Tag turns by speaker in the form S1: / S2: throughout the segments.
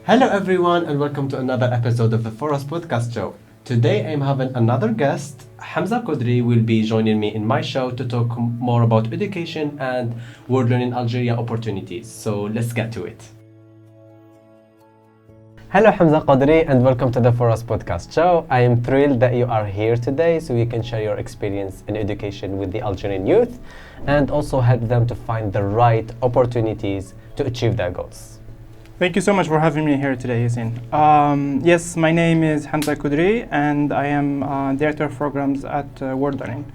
S1: Hello everyone and welcome to another episode of the FORAS podcast show. Today I'm having another guest. Hamza Koudri will be joining me in my show to talk more about education and World Learning Algeria opportunities. So let's get to it. Hello Hamza Koudri and welcome to the FORAS podcast show. I am thrilled that you are here today so you can share your experience in education with the Algerian youth and also help them to find the right opportunities to achieve their goals.
S2: Thank you so much for having me here today, Yasin. Yes, my name is Hamza Koudri and I am Director of Programs at World Learning.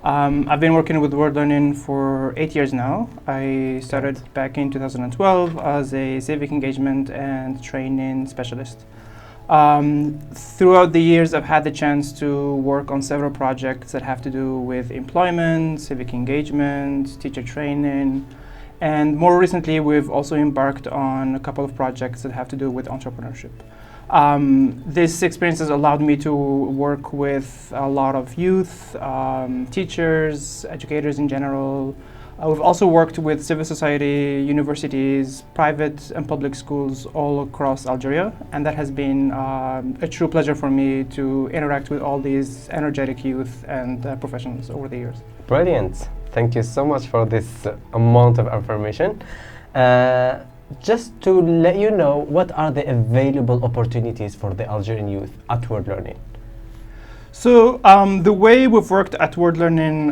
S2: I've been working with World Learning for 8 years now. I started back in 2012 as a civic engagement and training specialist. Throughout the years, I've had the chance to work on several projects that have to do with employment, civic engagement, teacher training, and more recently, we've also embarked on a couple of projects that have to do with entrepreneurship. This experience has allowed me to work with a lot of youth, teachers, educators in general. We've also worked with civil society, universities, private and public schools all across Algeria, and that has been a true pleasure for me to interact with all these energetic youth and professionals over the years.
S1: Brilliant. Thank you so much for this amount of information. Just to let you know, what are the available opportunities for the Algerian youth at World Learning?
S2: So the way we've worked at World Learning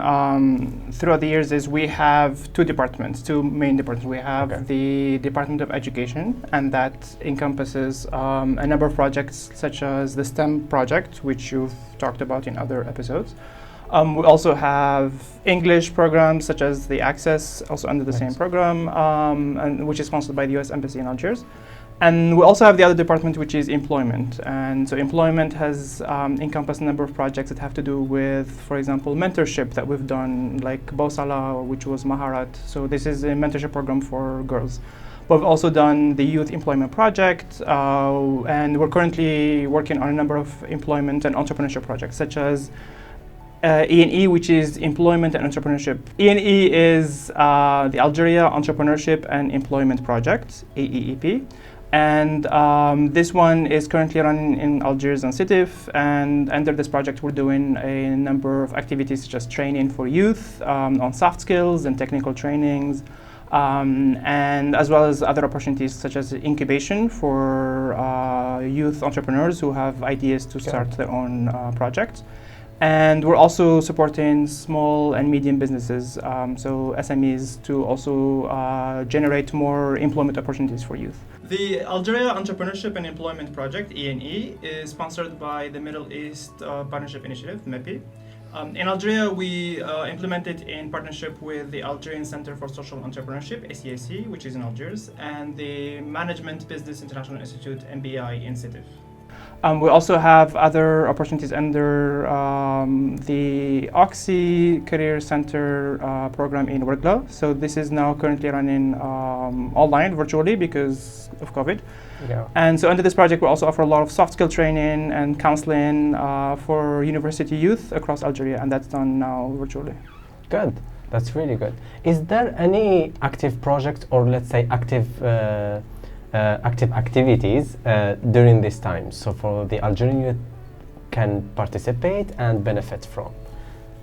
S2: throughout the years is we have two main departments. We have the Department of Education, and that encompasses a number of projects such as the STEM project, which you've talked about in other episodes. We also have English programs such as the Access, also under the same program, and which is sponsored by the US Embassy in Algiers. And we also have the other department, which is employment. And so employment has encompassed a number of projects that have to do with, for example, mentorship that we've done, like Bosala, which was Maharat. So this is a mentorship program for girls. But we've also done the Youth Employment Project, and we're currently working on a number of employment and entrepreneurship projects, such as E&E, which is Employment and Entrepreneurship. E&E is the Algeria Entrepreneurship and Employment Project, AEEP. And this one is currently running in Algiers and Sétif. And under this project, we're doing a number of activities such as training for youth on soft skills and technical trainings, and as well as other opportunities such as incubation for youth entrepreneurs who have ideas to start their own projects. And we're also supporting small and medium businesses, so SMEs, to also generate more employment opportunities for youth. The Algeria Entrepreneurship and Employment Project, ENE, is sponsored by the Middle East Partnership Initiative, MEPI. In Algeria, we implement it in partnership with the Algerian Center for Social Entrepreneurship, ACAC, which is in Algiers, and the Management Business International Institute, MBI, in Sétif. We also have other opportunities under the Oxy Career Center program in Werkla. So this is now currently running online, virtually, because of COVID. Yeah. And so under this project, we also offer a lot of soft skill training and counseling for university youth across Algeria, and that's done now virtually.
S1: Good. That's really good. Is there any active project or, let's say, active activities during this time, so for the Algerian youth can participate and benefit from,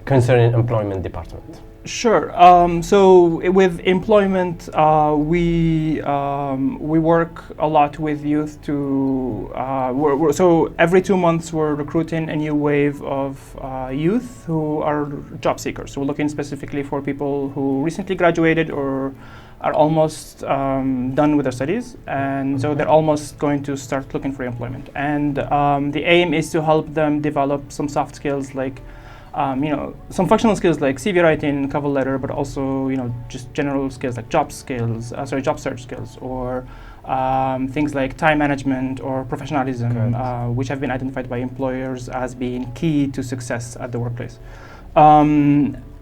S1: concerning employment department?
S2: Sure. So with employment, we work a lot with youth to. So every 2 months, we're recruiting a new wave of youth who are job seekers. So we're looking specifically for people who recently graduated or are almost done with their studies, and so they're almost going to start looking for employment. And the aim is to help them develop some soft skills like, some functional skills like CV writing, cover letter, but also, just general skills like job search skills, or things like time management or professionalism, which have been identified by employers as being key to success at the workplace.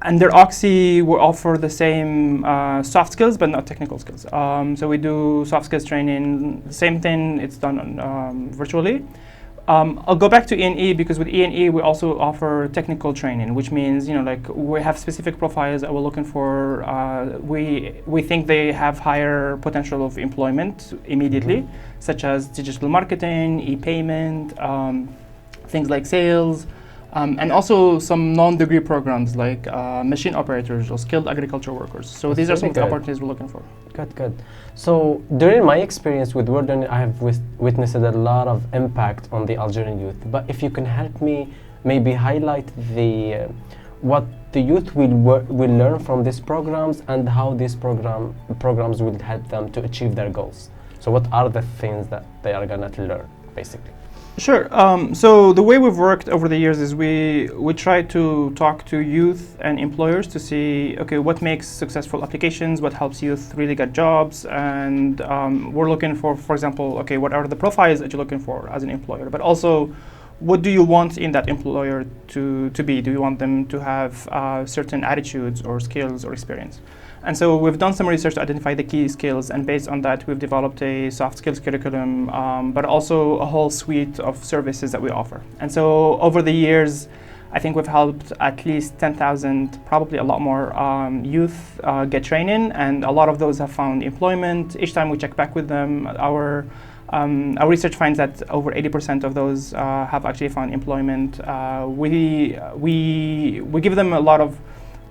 S2: Under Oxy, we offer the same soft skills, but not technical skills. So we do soft skills training, the same thing, it's done virtually. I'll go back to E&E because with E&E we also offer technical training, which means like we have specific profiles that we're looking for. We think they have higher potential of employment immediately, such as digital marketing, e-payment, things like sales, and also some non-degree programs like machine operators or skilled agriculture workers. So these are some of the opportunities we're looking for.
S1: Good. So during my experience with Word Learning, I have witnessed a lot of impact on the Algerian youth. But if you can help me maybe highlight what the youth will learn from these programs and how these programs will help them to achieve their goals. So what are the things that they are going to learn, basically?
S2: Sure. So the way we've worked over the years is we try to talk to youth and employers to see, okay, what makes successful applications, what helps youth really get jobs, and we're looking for example, okay, what are the profiles that you're looking for as an employer, but also what do you want in that employer to be? Do you want them to have certain attitudes or skills or experience? And so we've done some research to identify the key skills, and based on that, we've developed a soft skills curriculum, but also a whole suite of services that we offer. And so over the years, I think we've helped at least 10,000, probably a lot more youth get training, and a lot of those have found employment. Each time we check back with them, our research finds that over 80% of those have actually found employment. We give them a lot of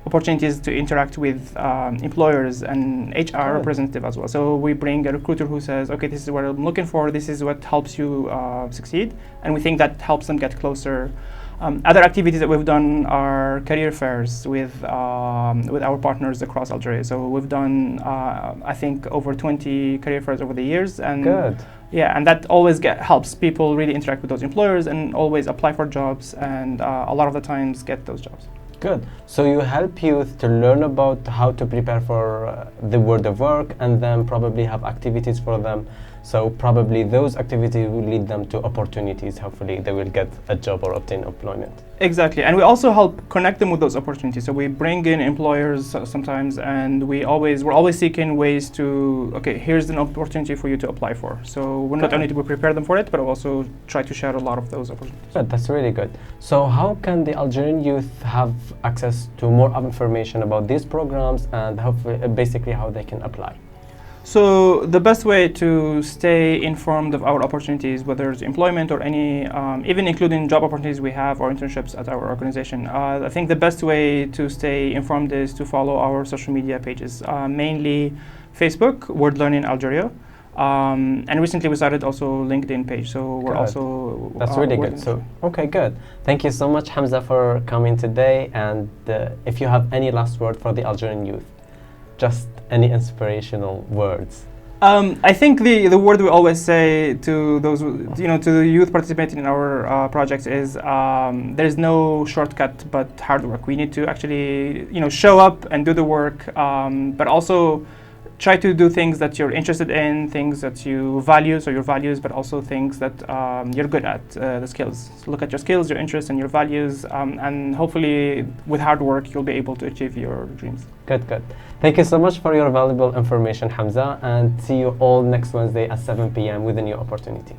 S2: opportunities to interact with employers and HR representative as well. So we bring a recruiter who says, okay, this is what I'm looking for, this is what helps you succeed, and we think that helps them get closer. Other activities that we've done are career fairs with our partners across Algeria. So we've done, I think, over 20 career fairs over the years. And
S1: good.
S2: Yeah, and that always helps people really interact with those employers and always apply for jobs, and a lot of the times get those jobs.
S1: Good. So you help youth to learn about how to prepare for the world of work, and then probably have activities for them. So probably those activities will lead them to opportunities. Hopefully they will get a job or obtain employment.
S2: Exactly. And we also help connect them with those opportunities. So we bring in employers sometimes, and we're always seeking ways to, okay, here's an opportunity for you to apply for. So we're not only to prepare them for it, but also try to share a lot of those opportunities.
S1: Good. That's really good. So how can the Algerian youth have access to more information about these programs, and hopefully, basically how they can apply?
S2: So the best way to stay informed of our opportunities, whether it's employment or any, even including job opportunities we have or internships at our organization, I think the best way to stay informed is to follow our social media pages, mainly Facebook, Word Learning Algeria, and recently we started also LinkedIn page. So we're also
S1: that's really good. So okay, good. Thank you so much, Hamza, for coming today. And if you have any last word for the Algerian youth, just any inspirational words?
S2: I think the word we always say to those, to the youth participating in our projects is there's no shortcut but hard work. We need to actually, show up and do the work, but also try to do things that you're interested in, things that you value, so your values, but also things that you're good at, the skills. So look at your skills, your interests, and your values, and hopefully with hard work, you'll be able to achieve your dreams.
S1: Good. Thank you so much for your valuable information, Hamza, and see you all next Wednesday at 7 p.m. with a new opportunity.